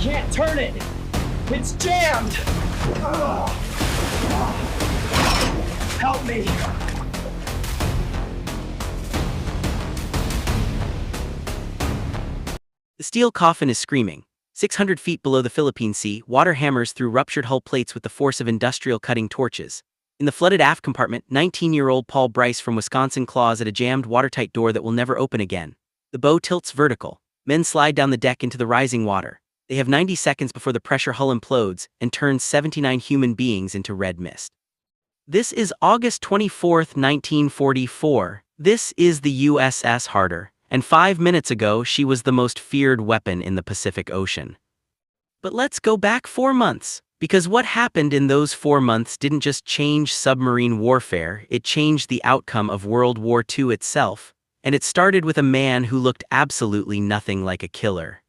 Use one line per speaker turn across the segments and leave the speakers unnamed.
can't turn it! It's jammed! Help me!
The steel coffin is screaming. 600 feet below the Philippine Sea, water hammers through ruptured hull plates with the force of industrial cutting torches. In the flooded aft compartment, 19-year-old Paul Bryce from Wisconsin claws at a jammed watertight door that will never open again. The bow tilts vertical. Men slide down the deck into the rising water. They have 90 seconds before the pressure hull implodes and turns 79 human beings into red mist. This is August 24, 1944. This is the USS Harder, and 5 minutes ago she was the most feared weapon in the Pacific Ocean. But let's go back 4 months, because what happened in those 4 months didn't just change submarine warfare, it changed the outcome of World War II itself, and it started with a man who looked absolutely nothing like a killer.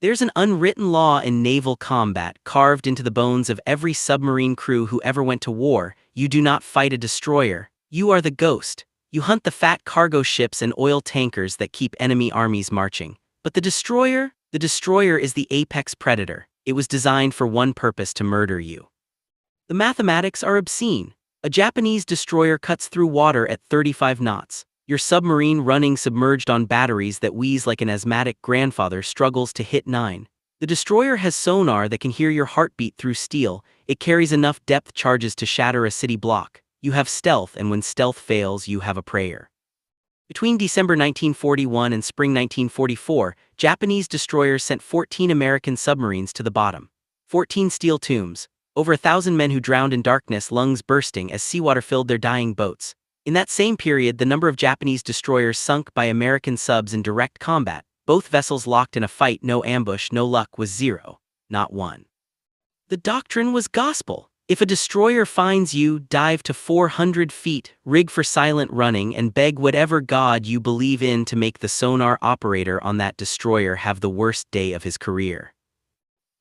There's an unwritten law in naval combat carved into the bones of every submarine crew who ever went to war: you do not fight a destroyer, you are the ghost. You hunt the fat cargo ships and oil tankers that keep enemy armies marching. But the destroyer is the apex predator. It was designed for one purpose: to murder you. The mathematics are obscene. A Japanese destroyer cuts through water at 35 knots. Your submarine, running submerged on batteries that wheeze like an asthmatic grandfather, struggles to hit 9. The destroyer has sonar that can hear your heartbeat through steel. It carries enough depth charges to shatter a city block. You have stealth, and when stealth fails, you have a prayer. Between December 1941 and spring 1944, Japanese destroyers sent 14 American submarines to the bottom. 14 steel tombs, over 1,000 men who drowned in darkness, lungs bursting as seawater filled their dying boats. In that same period, the number of Japanese destroyers sunk by American subs in direct combat, both vessels locked in a fight, no ambush, no luck, was 0, not 1. The doctrine was gospel. If a destroyer finds you, dive to 400 feet, rig for silent running, and beg whatever god you believe in to make the sonar operator on that destroyer have the worst day of his career.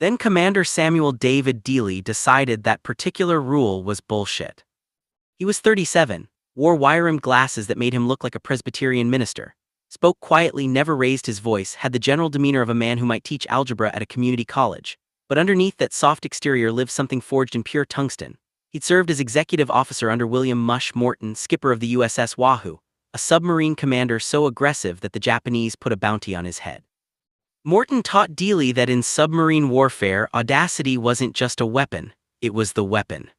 Then Commander Samuel David Dealey decided that particular rule was bullshit. He was 37, wore wire-rimmed glasses that made him look like a Presbyterian minister, spoke quietly, never raised his voice, had the general demeanor of a man who might teach algebra at a community college. But underneath that soft exterior lived something forged in pure tungsten. He'd served as executive officer under William Mush Morton, skipper of the USS Wahoo, a submarine commander so aggressive that the Japanese put a bounty on his head. Morton taught Dealey that in submarine warfare, audacity wasn't just a weapon, it was the weapon.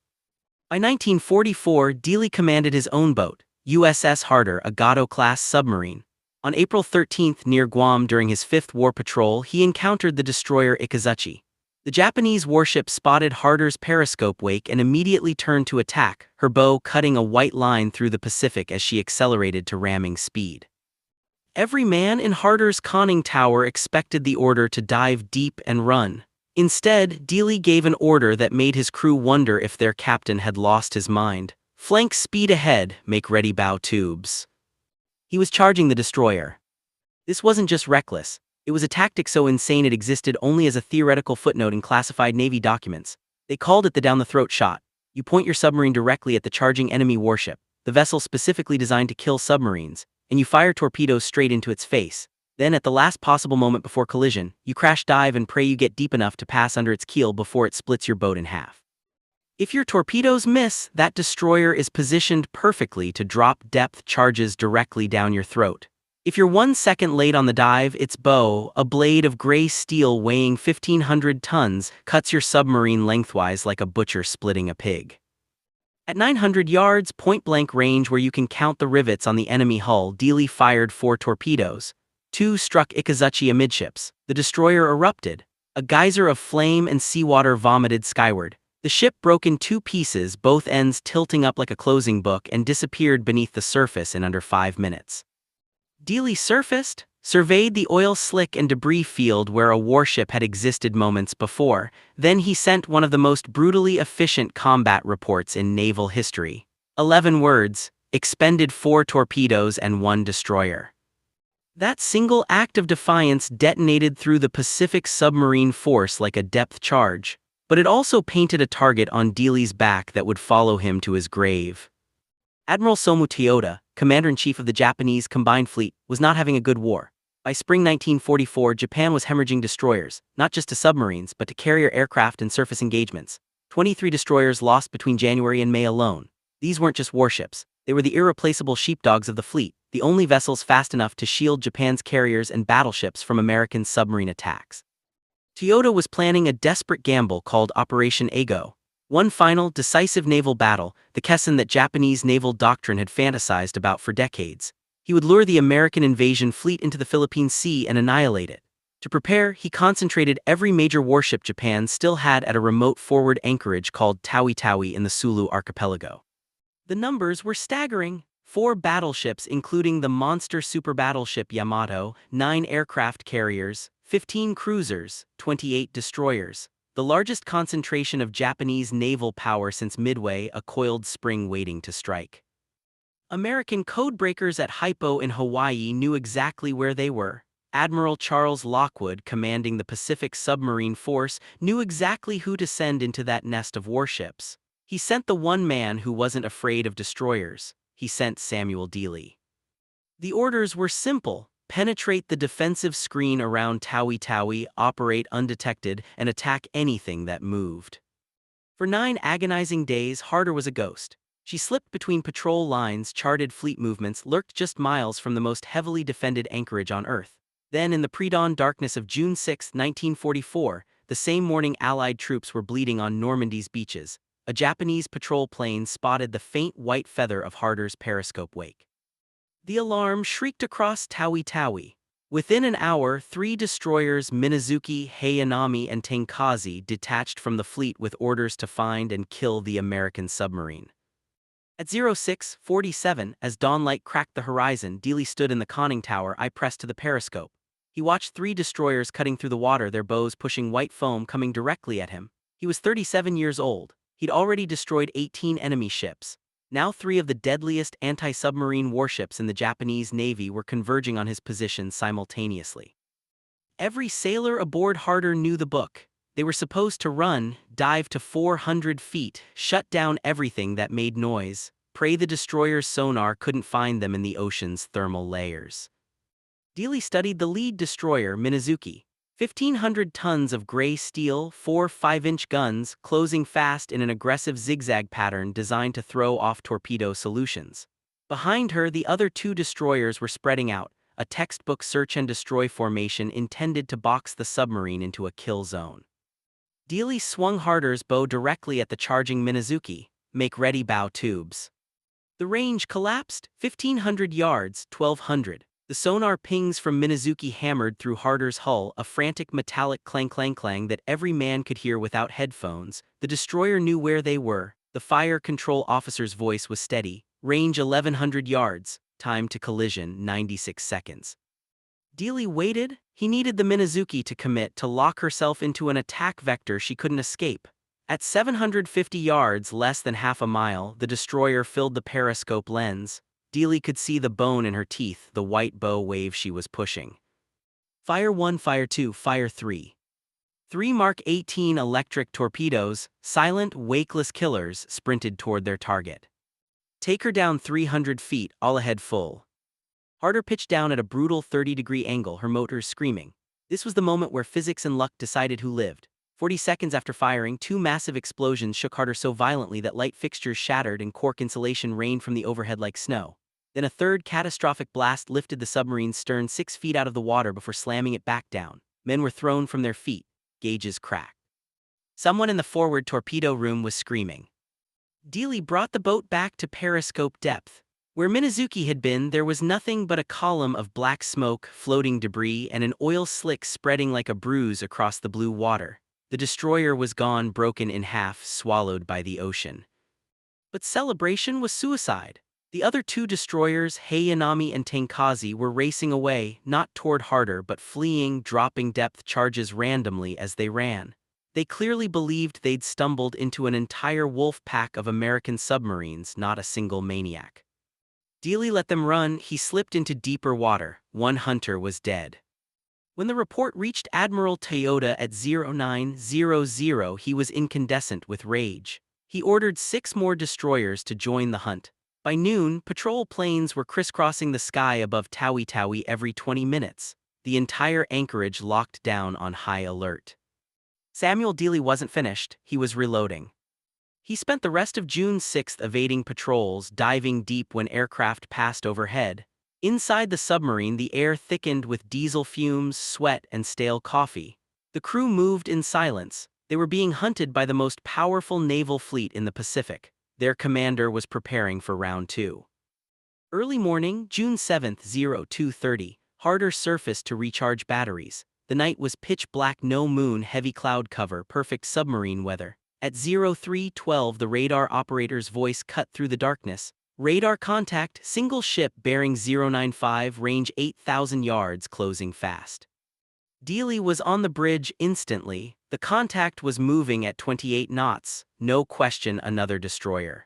By 1944, Dealey commanded his own boat, USS Harder, a Gato-class submarine. On April 13 near Guam during his 5th war patrol, he encountered the destroyer Ikazuchi. The Japanese warship spotted Harder's periscope wake and immediately turned to attack, her bow cutting a white line through the Pacific as she accelerated to ramming speed. Every man in Harder's conning tower expected the order to dive deep and run. Instead, Dealey gave an order that made his crew wonder if their captain had lost his mind. Flank speed ahead, make ready bow tubes. He was charging the destroyer. This wasn't just reckless. It was a tactic so insane it existed only as a theoretical footnote in classified Navy documents. They called it the down-the-throat shot. You point your submarine directly at the charging enemy warship, the vessel specifically designed to kill submarines, and you fire torpedoes straight into its face. Then, at the last possible moment before collision, you crash dive and pray you get deep enough to pass under its keel before it splits your boat in half. If your torpedoes miss, that destroyer is positioned perfectly to drop depth charges directly down your throat. If you're 1 second late on the dive, its bow, a blade of gray steel weighing 1,500 tons, cuts your submarine lengthwise like a butcher splitting a pig. At 900 yards, point-blank range where you can count the rivets on the enemy hull, Dealey fired 4 torpedoes. 2 struck Ikazuchi amidships. The destroyer erupted. A geyser of flame and seawater vomited skyward. The ship broke in 2 pieces, both ends tilting up like a closing book, and disappeared beneath the surface in under 5 minutes. Dealey surfaced, surveyed the oil slick and debris field where a warship had existed moments before. Then he sent one of the most brutally efficient combat reports in naval history. 11 words: expended 4 torpedoes and 1 destroyer. That single act of defiance detonated through the Pacific submarine force like a depth charge, but it also painted a target on Dealey's back that would follow him to his grave. Admiral Somu Toyota, commander-in-chief of the Japanese Combined Fleet, was not having a good war. By spring 1944, Japan was hemorrhaging destroyers, not just to submarines but to carrier aircraft and surface engagements. 23 destroyers lost between January and May alone. These weren't just warships. They were the irreplaceable sheepdogs of the fleet, the only vessels fast enough to shield Japan's carriers and battleships from American submarine attacks. Toyota was planning a desperate gamble called Operation Ego. One final, decisive naval battle, the Kessin that Japanese naval doctrine had fantasized about for decades. He would lure the American invasion fleet into the Philippine Sea and annihilate it. To prepare, he concentrated every major warship Japan still had at a remote forward anchorage called Tawi-Tawi in the Sulu archipelago. The numbers were staggering. 4 battleships including the monster super battleship Yamato, 9 aircraft carriers, 15 cruisers, 28 destroyers. The largest concentration of Japanese naval power since Midway, a coiled spring waiting to strike. American codebreakers at Haipo in Hawaii knew exactly where they were. Admiral Charles Lockwood, commanding the Pacific Submarine Force, knew exactly who to send into that nest of warships. He sent the one man who wasn't afraid of destroyers. He sent Samuel Dailey. The orders were simple: penetrate the defensive screen around Tawi-Tawi, operate undetected, and attack anything that moved. For 9 agonizing days, Harder was a ghost. She slipped between patrol lines, charted fleet movements, lurked just miles from the most heavily defended anchorage on Earth. Then, in the pre-dawn darkness of June 6, 1944, the same morning Allied troops were bleeding on Normandy's beaches. A Japanese patrol plane spotted the faint white feather of Harder's periscope wake. The alarm shrieked across Tawi-Tawi. Within an hour, 3 destroyers, Minazuki, Heianami, and Tenkazi, detached from the fleet with orders to find and kill the American submarine. At 06:47, as dawnlight cracked the horizon, Dealey stood in the conning tower, eye pressed to the periscope. He watched 3 destroyers cutting through the water, their bows pushing white foam coming directly at him. He was 37 years old. He'd already destroyed 18 enemy ships. Now 3 of the deadliest anti-submarine warships in the Japanese Navy were converging on his position simultaneously. Every sailor aboard Harder knew the book. They were supposed to run, dive to 400 feet, shut down everything that made noise, pray the destroyer's sonar couldn't find them in the ocean's thermal layers. Dealey studied the lead destroyer, Minazuki. 1,500 tons of gray steel, 4 5-inch guns, closing fast in an aggressive zigzag pattern designed to throw off torpedo solutions. Behind her, the other 2 destroyers were spreading out, a textbook search and destroy formation intended to box the submarine into a kill zone. Dealey swung Harder's bow directly at the charging Minazuki. Make ready bow tubes. The range collapsed, 1,500 yards, 1,200. The sonar pings from Minazuki hammered through Harder's hull, a frantic metallic clang-clang-clang that every man could hear without headphones. The destroyer knew where they were. The fire control officer's voice was steady. Range 1,100 yards. Time to collision, 96 seconds. Dealey waited. He needed the Minazuki to commit, to lock herself into an attack vector she couldn't escape. At 750 yards, less than half a mile, the destroyer filled the periscope lens. Dealey could see the bone in her teeth, the white bow wave she was pushing. Fire 1, Fire 2, Fire 3. 3 Mark 18 electric torpedoes, silent, wakeless killers, sprinted toward their target. Take her down 300 feet, all ahead full. Harder pitched down at a brutal 30-degree angle, her motors screaming. This was the moment where physics and luck decided who lived. 40 seconds after firing, 2 massive explosions shook Harder so violently that light fixtures shattered and cork insulation rained from the overhead like snow. Then a third catastrophic blast lifted the submarine's stern 6 feet out of the water before slamming it back down. Men were thrown from their feet. Gauges cracked. Someone in the forward torpedo room was screaming. Dealey brought the boat back to periscope depth. Where Minazuki had been, there was nothing but a column of black smoke, floating debris, and an oil slick spreading like a bruise across the blue water. The destroyer was gone, broken in half, swallowed by the ocean. But celebration was suicide. The other 2 destroyers, Heianami and Tenkazi, were racing away, not toward Harder but fleeing, dropping depth charges randomly as they ran. They clearly believed they'd stumbled into an entire wolf pack of American submarines, not a single maniac. Dealey let them run. He slipped into deeper water. 1 hunter was dead. When the report reached Admiral Toyota at 0900, he was incandescent with rage. He ordered 6 more destroyers to join the hunt. By noon, patrol planes were crisscrossing the sky above Tawi-Tawi every 20 minutes. the entire anchorage locked down on high alert. Samuel Dailey wasn't finished, he was reloading. He spent the rest of June 6 evading patrols, diving deep when aircraft passed overhead. Inside the submarine, the air thickened with diesel fumes, sweat, and stale coffee. The crew moved in silence. They were being hunted by the most powerful naval fleet in the Pacific. Their commander was preparing for round 2. Early morning, June 7, 0230, Harder surfaced to recharge batteries. The night was pitch black, no moon, heavy cloud cover, perfect submarine weather. At 0312, the radar operator's voice cut through the darkness. Radar contact, single ship bearing 095, range 8,000 yards, closing fast. Dealey was on the bridge instantly. The contact was moving at 28 knots, no question another destroyer.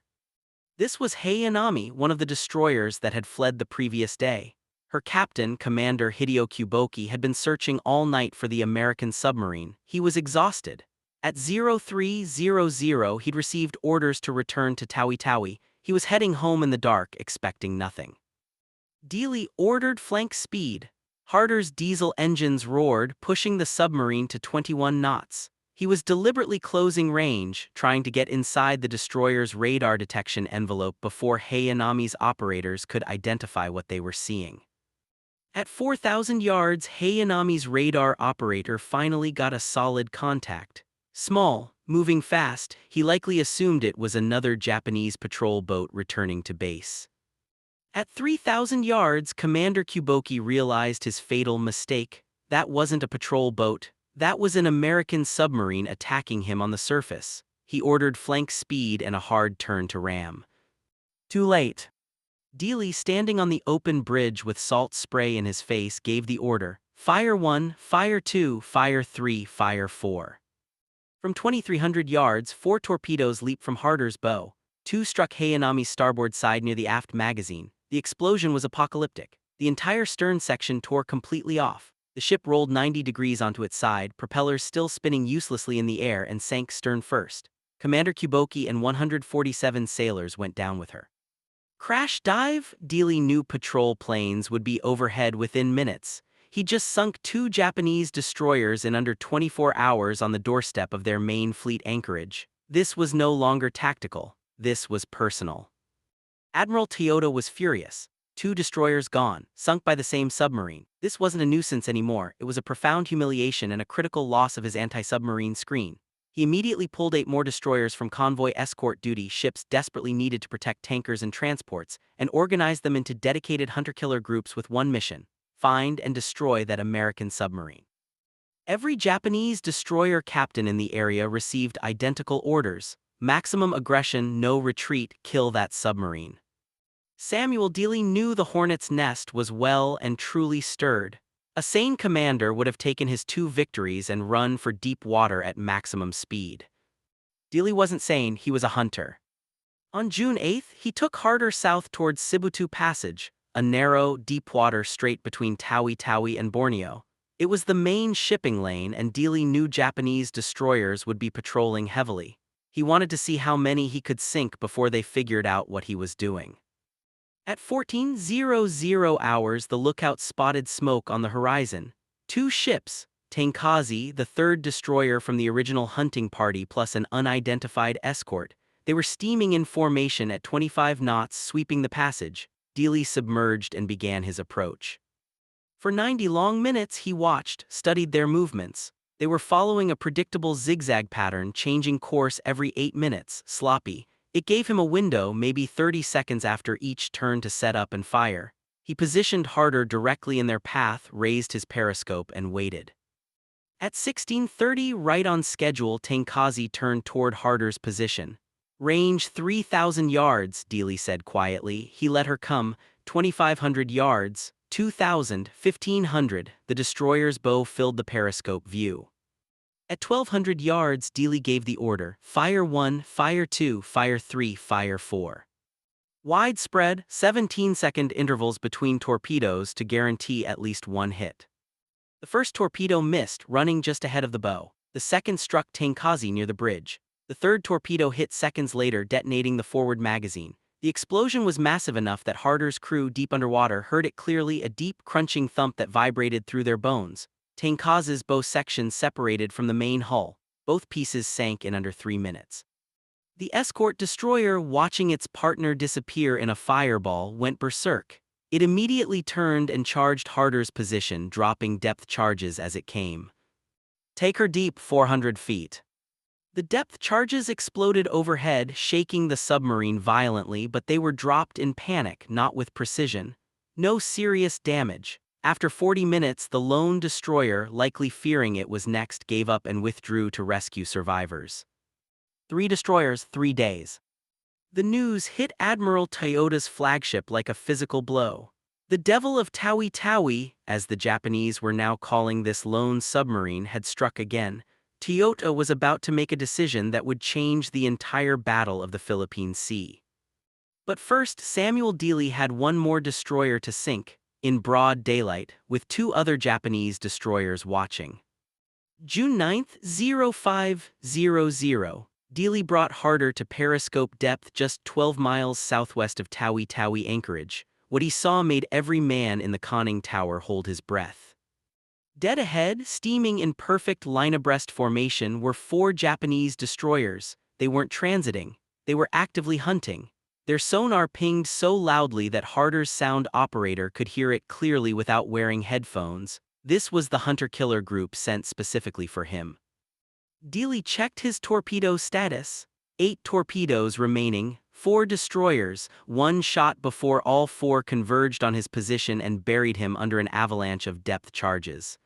This was Heianami, one of the destroyers that had fled the previous day. Her captain, Commander Hideo Kuboki, had been searching all night for the American submarine. He was exhausted. At 0300, he'd received orders to return to Tawi Tawi. He was heading home in the dark, expecting nothing. Dealey ordered flank speed. Harder's diesel engines roared, pushing the submarine to 21 knots. He was deliberately closing range, trying to get inside the destroyer's radar detection envelope before Heianami's operators could identify what they were seeing. At 4,000 yards, Heianami's radar operator finally got a solid contact. Small, moving fast, he likely assumed it was another Japanese patrol boat returning to base. At 3,000 yards, Commander Kuboki realized his fatal mistake. That wasn't a patrol boat. That was an American submarine attacking him on the surface. He ordered flank speed and a hard turn to ram. Too late. Dealey, standing on the open bridge with salt spray in his face, gave the order: Fire 1, Fire 2, Fire 3, Fire 4. From 2,300 yards, 4 torpedoes leaped from Harder's bow. 2 struck Heianami's starboard side near the aft magazine. The explosion was apocalyptic. The entire stern section tore completely off. The ship rolled 90 degrees onto its side, propellers still spinning uselessly in the air, and sank stern first. Commander Kuboki and 147 sailors went down with her. Crash dive? Dealey knew patrol planes would be overhead within minutes. He just sunk 2 Japanese destroyers in under 24 hours on the doorstep of their main fleet anchorage. This was no longer tactical. This was personal. Admiral Toyota was furious. 2 destroyers gone, sunk by the same submarine. This wasn't a nuisance anymore. It was a profound humiliation and a critical loss of his anti-submarine screen. He immediately pulled 8 more destroyers from convoy escort duty, ships desperately needed to protect tankers and transports, and organized them into dedicated hunter-killer groups with one mission: find and destroy that American submarine. Every Japanese destroyer captain in the area received identical orders: maximum aggression, no retreat, kill that submarine. Samuel Dailey knew the hornet's nest was well and truly stirred. A sane commander would have taken his 2 victories and run for deep water at maximum speed. Dailey wasn't sane, he was a hunter. On June 8, he took Harder south towards Sibutu Passage, a narrow, deep-water strait between Tawi Tawi and Borneo. It was the main shipping lane, and Dailey knew Japanese destroyers would be patrolling heavily. He wanted to see how many he could sink before they figured out what he was doing. At 14:00 hours, the lookout spotted smoke on the horizon. 2 ships, Tenkazi, the 3rd destroyer from the original hunting party, plus an unidentified escort. They were steaming in formation at 25 knots, sweeping the passage. Dailey submerged and began his approach. For 90 long minutes he watched, studied their movements. They were following a predictable zigzag pattern, changing course every 8 minutes, sloppy. It gave him a window, maybe 30 seconds after each turn, to set up and fire. He positioned Harder directly in their path, raised his periscope, and waited. At 16:30, right on schedule, Tenkazi turned toward Harder's position. Range 3,000 yards, Dailey said quietly. He let her come. 2,500 yards, 2,000, 1,500. The destroyer's bow filled the periscope view. At 1,200 yards, Dailey gave the order: Fire 1, Fire 2, Fire 3, Fire 4. Widespread, 17-second intervals between torpedoes to guarantee at least one hit. The first torpedo missed, running just ahead of the bow. The second struck Tenkazi near the bridge. The third torpedo hit seconds later, detonating the forward magazine. The explosion was massive enough that Harder's crew deep underwater heard it clearly, a deep, crunching thump that vibrated through their bones. Tankaz's bow section separated from the main hull. Both pieces sank in under 3 minutes. The escort destroyer, watching its partner disappear in a fireball, went berserk. It immediately turned and charged Harder's position, dropping depth charges as it came. "Take her deep, 400 feet. The depth charges exploded overhead, shaking the submarine violently, but they were dropped in panic, not with precision. No serious damage. After 40 minutes, the lone destroyer, likely fearing it was next, gave up and withdrew to rescue survivors. 3 destroyers, 3 days. The news hit Admiral Toyota's flagship like a physical blow. The Devil of Tawi Tawi, as the Japanese were now calling this lone submarine, had struck again. Toyota was about to make a decision that would change the entire battle of the Philippine Sea. But first, Samuel Dailey had one more destroyer to sink, in broad daylight, with 2 other Japanese destroyers watching. June 9, 0500, Dailey brought Harder to periscope depth just 12 miles southwest of Tawi Tawi anchorage. What he saw made every man in the conning tower hold his breath. Dead ahead, steaming in perfect line-abreast formation, were 4 Japanese destroyers. They weren't transiting, they were actively hunting. Their sonar pinged so loudly that Harder's sound operator could hear it clearly without wearing headphones. This was the hunter-killer group sent specifically for him. Dailey checked his torpedo status. 8 torpedoes remaining, 4 destroyers, 1 shot before all 4 converged on his position and buried him under an avalanche of depth charges.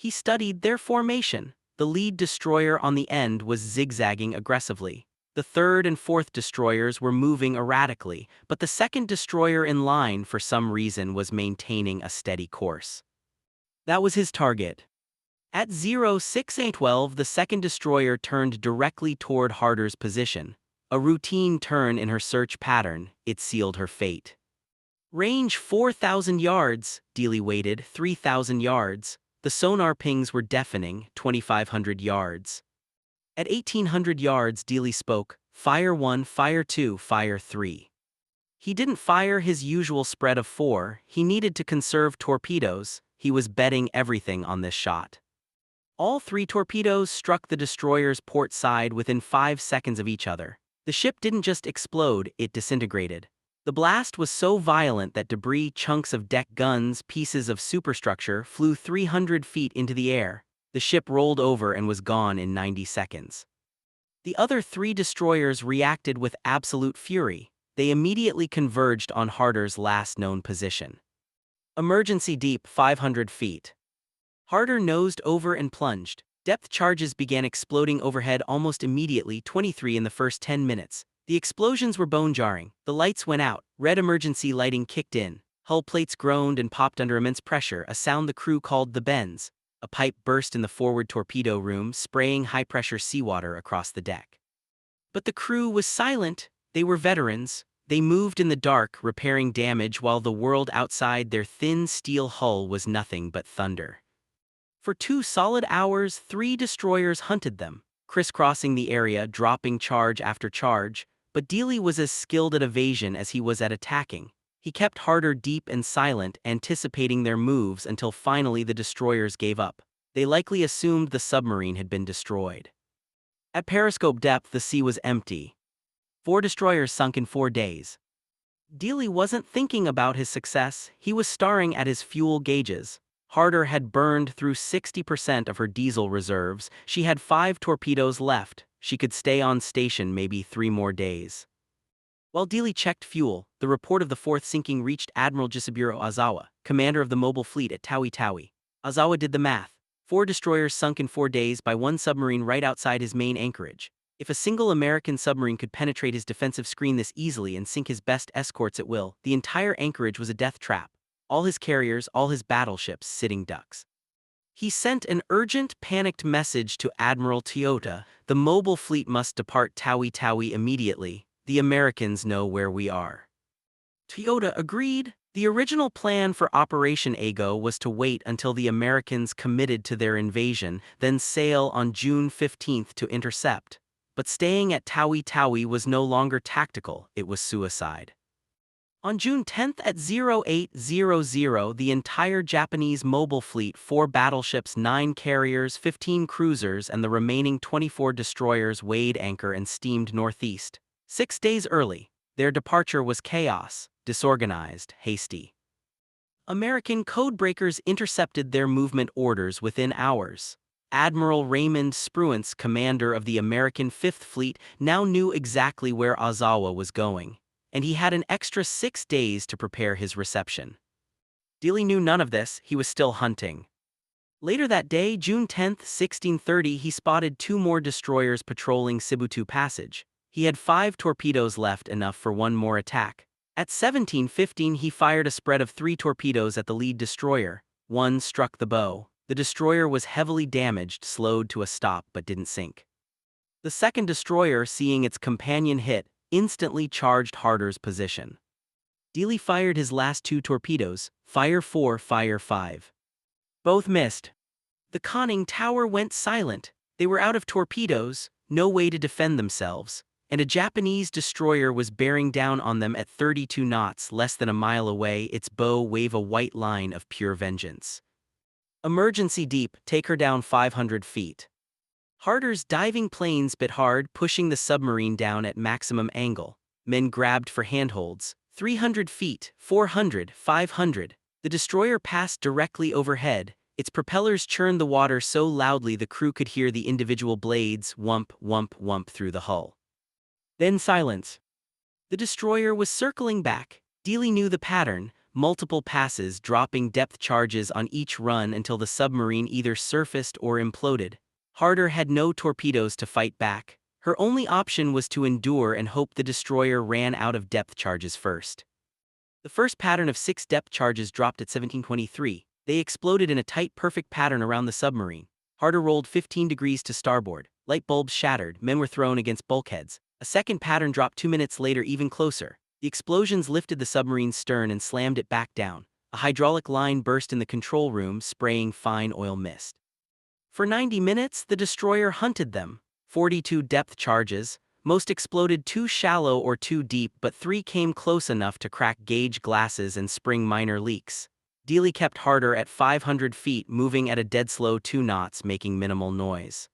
He studied their formation. The lead destroyer on the end was zigzagging aggressively. The 3rd and 4th destroyers were moving erratically, but the 2nd destroyer in line, for some reason, was maintaining a steady course. That was his target. At 0612, the 2nd destroyer turned directly toward Harder's position. A routine turn in her search pattern, it sealed her fate. Range 4,000 yards, Dailey waited, 3,000 yards. The sonar pings were deafening, 2,500 yards. At 1,800 yards, Dailey spoke, "Fire 1, Fire 2, Fire 3. He didn't fire his usual spread of 4, he needed to conserve torpedoes. He was betting everything on this shot. All 3 torpedoes struck the destroyer's port side within 5 seconds of each other. The ship didn't just explode, it disintegrated. The blast was so violent that debris, chunks of deck guns, pieces of superstructure flew 300 feet into the air. The ship rolled over and was gone in 90 seconds. The other 3 destroyers reacted with absolute fury. They immediately converged on Harder's last known position. Emergency deep, 500 feet. Harder nosed over and plunged. Depth charges began exploding overhead almost immediately, 23 in the first 10 minutes. The explosions were bone-jarring. The lights went out. Red emergency lighting kicked in. Hull plates groaned and popped under immense pressure, a sound the crew called the bends. A pipe burst in the forward torpedo room, spraying high-pressure seawater across the deck. But the crew was silent. They were veterans. They moved in the dark, repairing damage while the world outside their thin steel hull was nothing but thunder. For 2 solid hours, 3 destroyers hunted them, crisscrossing the area, dropping charge after charge. But Dailey was as skilled at evasion as he was at attacking. He kept Harder deep and silent, anticipating their moves until finally the destroyers gave up. They likely assumed the submarine had been destroyed. At periscope depth, the sea was empty. 4 destroyers sunk in 4 days. Dailey wasn't thinking about his success, he was staring at his fuel gauges. Harder had burned through 60% of her diesel reserves. She had 5 torpedoes left. She could stay on station maybe 3 more days. While Dailey checked fuel, the report of the 4th sinking reached Admiral Jisaburo Ozawa, commander of the mobile fleet at Tawi Tawi. Ozawa did the math. 4 destroyers sunk in 4 days by 1 submarine right outside his main anchorage. If a single American submarine could penetrate his defensive screen this easily and sink his best escorts at will, the entire anchorage was a death trap. All his carriers, all his battleships, sitting ducks. He sent an urgent, panicked message to Admiral Toyota. The mobile fleet must depart Tawi Tawi immediately. The Americans know where we are. Toyota agreed. The original plan for Operation Ago was to wait until the Americans committed to their invasion, then sail on June 15 to intercept. but staying at Tawi-Tawi was no longer tactical, it was suicide. On June 10 at 0800, the entire Japanese mobile fleet, 4 battleships, 9 carriers, 15 cruisers, and the remaining 24 destroyers weighed anchor and steamed northeast. 6 days early, their departure was chaos, disorganized, hasty. American codebreakers intercepted their movement orders within hours. Admiral Raymond Spruance, commander of the American Fifth Fleet, now knew exactly where Ozawa was going, and he had an extra 6 days to prepare his reception. Dealey knew none of this, he was still hunting. Later that day, June 10, 1630, he spotted 2 more destroyers patrolling Sibutu Passage. He had 5 torpedoes left, enough for 1 more attack. At 17:15, he fired a spread of 3 torpedoes at the lead destroyer. 1 struck the bow. The destroyer was heavily damaged, slowed to a stop, but didn't sink. The second destroyer, seeing its companion hit, instantly charged Harder's position. Dealey fired his last 2 torpedoes, fire 4, fire 5. Both missed. The conning tower went silent. They were out of torpedoes, no way to defend themselves, and a Japanese destroyer was bearing down on them at 32 knots, less than a mile away, its bow wave a white line of pure vengeance. Emergency deep, take her down 500 feet. Harder's diving planes bit hard, pushing the submarine down at maximum angle. Men grabbed for handholds. 300 feet, 400, 500. The destroyer passed directly overhead. Its propellers churned the water so loudly the crew could hear the individual blades whump, whump, whump through the hull. Then silence. The destroyer was circling back. Dealey knew the pattern. Multiple passes, dropping depth charges on each run until the submarine either surfaced or imploded. Harder had no torpedoes to fight back. Her only option was to endure and hope the destroyer ran out of depth charges first. The first pattern of 6 depth charges dropped at 17:23. They exploded in a tight, perfect pattern around the submarine. Harder rolled 15 degrees to starboard. Light bulbs shattered. Men were thrown against bulkheads. A second pattern dropped 2 minutes later, even closer. The explosions lifted the submarine's stern and slammed it back down. A hydraulic line burst in the control room, spraying fine oil mist. For 90 minutes, the destroyer hunted them. 42 depth charges. Most exploded too shallow or too deep, but 3 came close enough to crack gauge glasses and spring minor leaks. Dealey kept Harder at 500 feet, moving at a dead slow 2 knots, making minimal noise.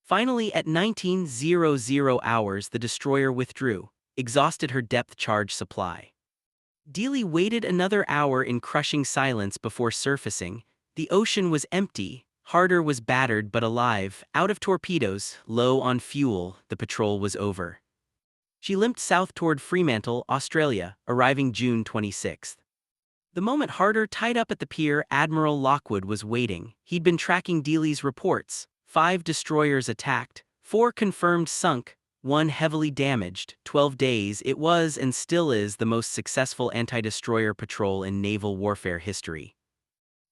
Finally, at 19:00 hours, the destroyer withdrew, exhausted her depth charge supply. Dealey waited another hour in crushing silence before surfacing. The ocean was empty. Harder was battered but alive, out of torpedoes, low on fuel. The patrol was over. She limped south toward Fremantle, Australia, arriving June 26. The moment Harder tied up at the pier, Admiral Lockwood was waiting. He'd been tracking Dealey's reports. 5 destroyers attacked, 4 confirmed sunk, 1 heavily damaged. 12 days, it was and still is the most successful anti-destroyer patrol in naval warfare history.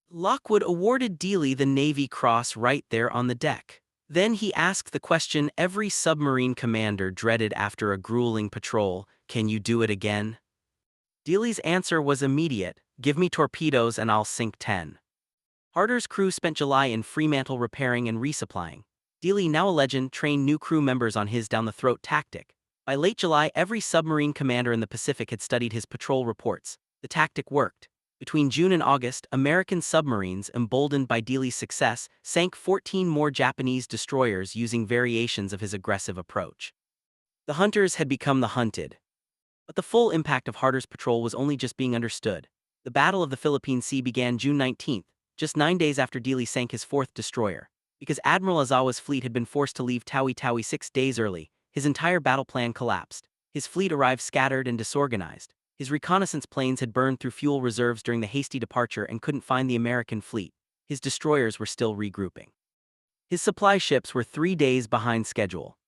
Lockwood awarded Dealey the Navy Cross right there on the deck. Then he asked the question every submarine commander dreaded after a grueling patrol: can you do it again? Dealey's answer was immediate: give me torpedoes and I'll sink 10. Harder's crew spent July in Fremantle repairing and resupplying. Dealey, now a legend, trained new crew members on his down-the-throat tactic. By late July, every submarine commander in the Pacific had studied his patrol reports. The tactic worked. Between June and August, American submarines, emboldened by Dealey's success, sank 14 more Japanese destroyers using variations of his aggressive approach. The hunters had become the hunted. But the full impact of Harder's patrol was only just being understood. The Battle of the Philippine Sea began June 19, just 9 days after Dealey sank his 4th destroyer. Because Admiral Ozawa's fleet had been forced to leave Tawi-Tawi 6 days early, his entire battle plan collapsed. His fleet arrived scattered and disorganized. His reconnaissance planes had burned through fuel reserves during the hasty departure and couldn't find the American fleet. His destroyers were still regrouping. His supply ships were 3 days behind schedule.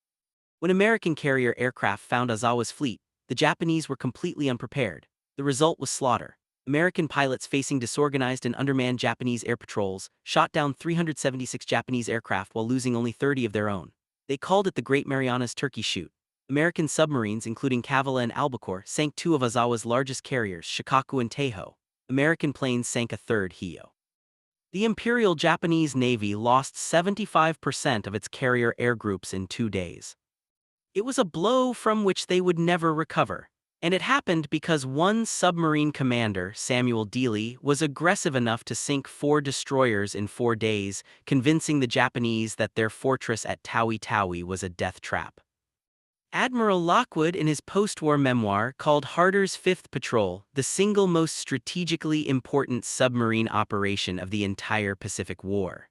When American carrier aircraft found Ozawa's fleet, the Japanese were completely unprepared. The result was slaughter. American pilots, facing disorganized and undermanned Japanese air patrols, shot down 376 Japanese aircraft while losing only 30 of their own. They called it the Great Marianas Turkey Shoot. American submarines, including Kavala and Albacore, sank 2 of Ozawa's largest carriers, Shikaku and Teiho. American planes sank a 3rd, Hiyo. The Imperial Japanese Navy lost 75% of its carrier air groups in 2 days. It was a blow from which they would never recover. And it happened because one submarine commander, Samuel Dailey, was aggressive enough to sink 4 destroyers in 4 days, convincing the Japanese that their fortress at Tawi-Tawi was a death trap. Admiral Lockwood, in his post-war memoir called Harder's Fifth Patrol, the single most strategically important submarine operation of the entire Pacific War.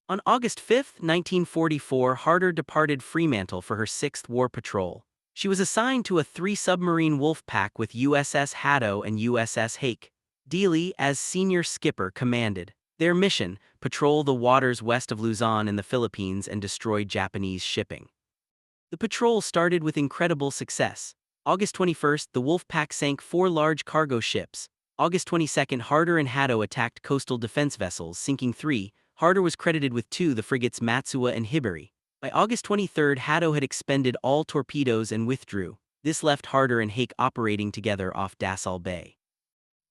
On August 5, 1944, Harder departed Fremantle for her 6th war patrol. She was assigned to a 3-submarine wolf pack with USS Harder and USS Hake. Dealey, as senior skipper, commanded. Their mission: patrol the waters west of Luzon in the Philippines and destroy Japanese shipping. The patrol started with incredible success. August 21, the wolf pack sank 4 large cargo ships. August 22, Harder and Hato attacked coastal defense vessels, sinking 3. Harder was credited with 2, the frigates Matsuwa and Hibari. By August 23, Hato had expended all torpedoes and withdrew. This left Harder and Hake operating together off Dassault Bay.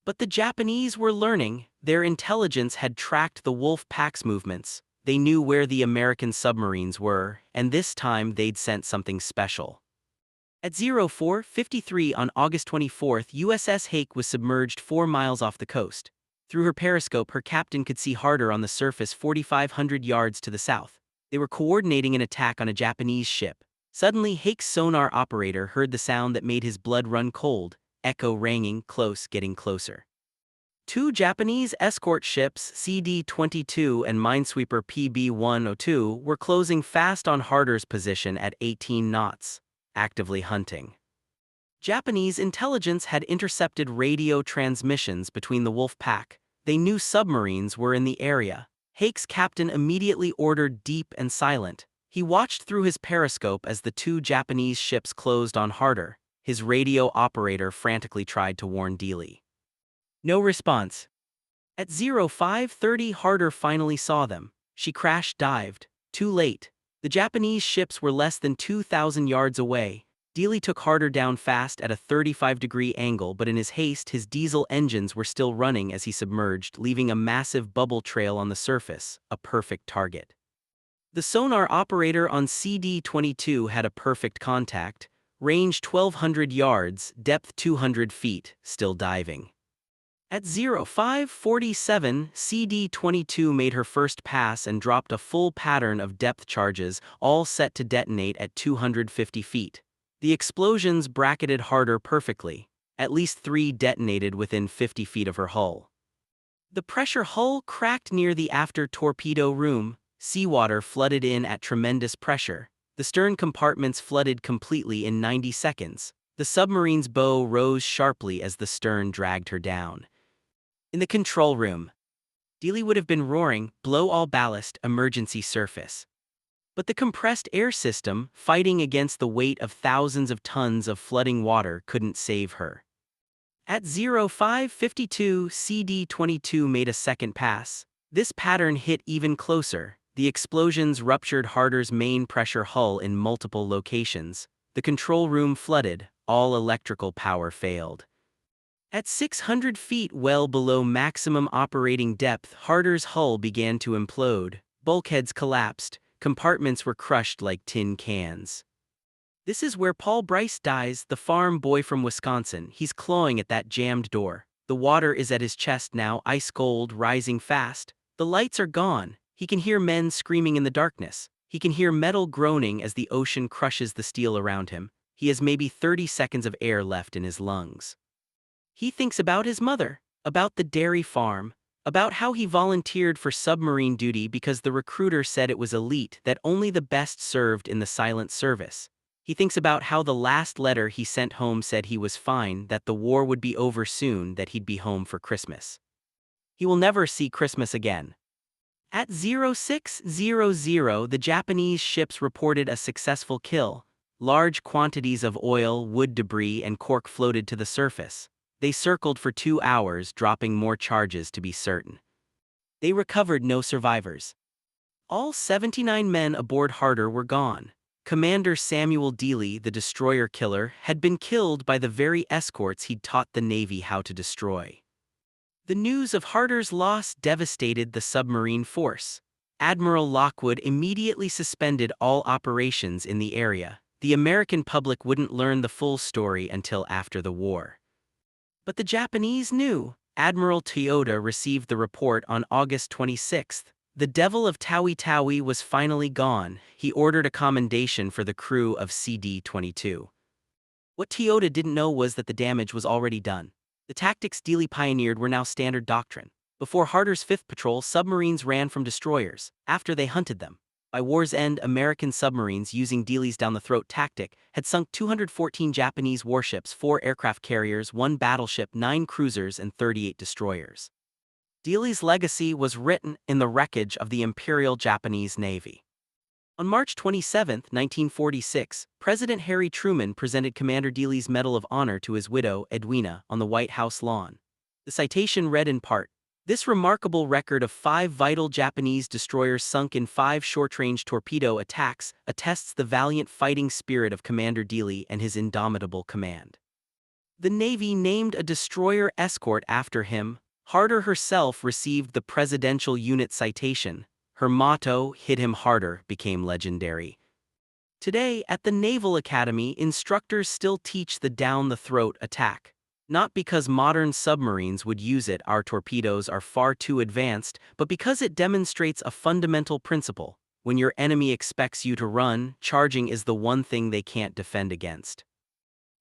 But the Japanese were learning. Their intelligence had tracked the wolf pack's movements. They knew where the American submarines were, and this time they'd sent something special. At 04:53 on August 24, USS Hake was submerged 4 miles off the coast. Through her periscope, her captain could see Harder on the surface 4,500 yards to the south. They were coordinating an attack on a Japanese ship. Suddenly, Hake's sonar operator heard the sound that made his blood run cold, echo ringing, close, getting closer. 2 Japanese escort ships, CD-22 and minesweeper PB-102, were closing fast on Harder's position at 18 knots, actively hunting. Japanese intelligence had intercepted radio transmissions between the wolf pack. They knew submarines were in the area. Hake's captain immediately ordered deep and silent. He watched through his periscope as the 2 Japanese ships closed on Harder. His radio operator frantically tried to warn Dealey. No response. At 05:30, Harder finally saw them. She crash-dived. Too late. The Japanese ships were less than 2,000 yards away. Dealey took Harder down fast at a 35-degree angle, but in his haste, his diesel engines were still running as he submerged, leaving a massive bubble trail on the surface, a perfect target. The sonar operator on CD-22 had a perfect contact, range 1,200 yards, depth 200 feet, still diving. At 05:47, CD-22 made her first pass and dropped a full pattern of depth charges, all set to detonate at 250 feet. The explosions bracketed Harder perfectly. At least 3 detonated within 50 feet of her hull. The pressure hull cracked near the after torpedo room. Seawater flooded in at tremendous pressure. The stern compartments flooded completely in 90 seconds. The submarine's bow rose sharply as the stern dragged her down. In the control room, Dealey would have been roaring, blow all ballast, emergency surface. But the compressed air system, fighting against the weight of thousands of tons of flooding water, couldn't save her. At 05:52, CD-22 made a second pass. This pattern hit even closer. The explosions ruptured Harder's main pressure hull in multiple locations. The control room flooded, all electrical power failed. At 600 feet, well below maximum operating depth, Harder's hull began to implode. Bulkheads collapsed, compartments were crushed like tin cans. This is where Paul Bryce dies, the farm boy from Wisconsin. He's clawing at that jammed door. The water is at his chest now, ice cold, rising fast. The lights are gone. He can hear men screaming in the darkness. He can hear metal groaning as the ocean crushes the steel around him. He has maybe 30 seconds of air left in his lungs. He thinks about his mother, about the dairy farm, about how he volunteered for submarine duty because the recruiter said it was elite, that only the best served in the silent service. He thinks about how the last letter he sent home said he was fine, that the war would be over soon, that he'd be home for Christmas. He will never see Christmas again. At 06:00, the Japanese ships reported a successful kill. Large quantities of oil, wood debris, and cork floated to the surface. They circled for 2 hours, dropping more charges to be certain. They recovered no survivors. All 79 men aboard Harder were gone. Commander Samuel Dailey, the destroyer killer, had been killed by the very escorts he'd taught the Navy how to destroy. The news of Harder's loss devastated the submarine force. Admiral Lockwood immediately suspended all operations in the area. the American public wouldn't learn the full story until after the war. But the Japanese knew. Admiral Toyoda received the report on August 26. The Devil of Tawi Tawi was finally gone. He ordered a commendation for the crew of CD-22. What Toyoda didn't know was that the damage was already done. The tactics Dealey pioneered were now standard doctrine. Before Harder's 5th Patrol, submarines ran from destroyers, after they hunted them. By war's end, American submarines using Dealey's down-the-throat tactic had sunk 214 Japanese warships, 4 aircraft carriers, 1 battleship, 9 cruisers, and 38 destroyers. Dealey's legacy was written in the wreckage of the Imperial Japanese Navy. On March 27, 1946, President Harry Truman presented Commander Dealey's Medal of Honor to his widow, Edwina, on the White House lawn. The citation read in part, "This remarkable record of 5 vital Japanese destroyers sunk in 5 short-range torpedo attacks attests the valiant fighting spirit of Commander Dealey and his indomitable command." The Navy named a destroyer escort after him. Harder herself received the Presidential Unit citation. Her motto, "Hit him harder," became legendary. Today, at the Naval Academy, instructors still teach the down-the-throat attack. Not because modern submarines would use it, our torpedoes are far too advanced, but because it demonstrates a fundamental principle. When your enemy expects you to run, charging is the one thing they can't defend against.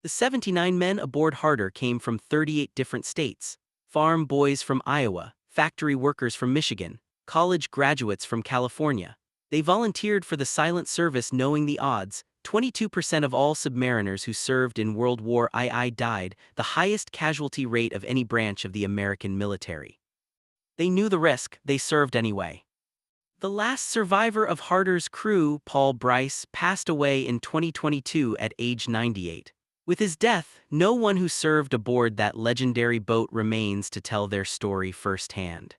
The 79 men aboard Harder came from 38 different states. Farm boys from Iowa, factory workers from Michigan, college graduates from California. They volunteered for the silent service knowing the odds. 22% of all submariners who served in World War II died, the highest casualty rate of any branch of the American military. They knew the risk, they served anyway. The last survivor of Harder's crew, Paul Bryce, passed away in 2022 at age 98. With his death, no one who served aboard that legendary boat remains to tell their story firsthand.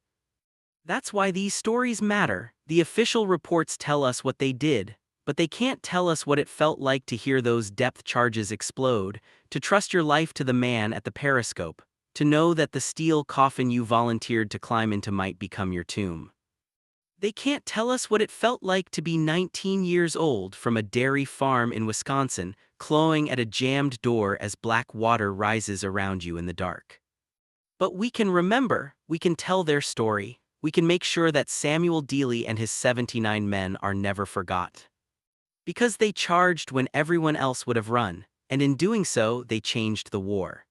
That's why these stories matter. The official reports tell us what they did, but they can't tell us what it felt like to hear those depth charges explode, to trust your life to the man at the periscope, to know that the steel coffin you volunteered to climb into might become your tomb. They can't tell us what it felt like to be 19 years old from a dairy farm in Wisconsin, clawing at a jammed door as black water rises around you in the dark. But we can remember, we can tell their story, we can make sure that Samuel Dealey and his 79 men are never forgot. Because they charged when everyone else would have run, and in doing so, they changed the war.